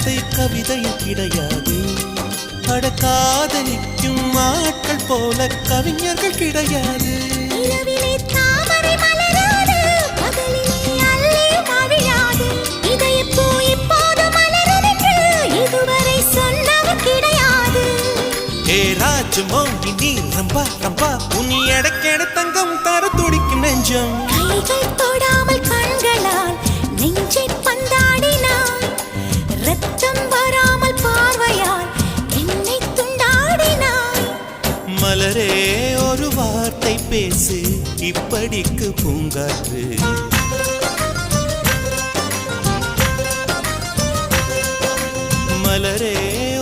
வார்த்தை கவிதையில் கிடையாது. அட காதலிக்கும் ஆட்கள் போல கவிஞர்கள் கிடையாது. மோகினி ரம்பா ரம்பா உனி எடக்கேட தங்கம் தர துடிக்கும் நெஞ்சம். கைகள் தொடாமல் கண்களால் நெஞ்சை பந்தாடினாய். ரத்தம் வராமல் பார்வையால் என்னை துண்டாடினாய். மலரே ஒரு வார்த்தை பேசு இப்படிக்கு பூங்காற்று.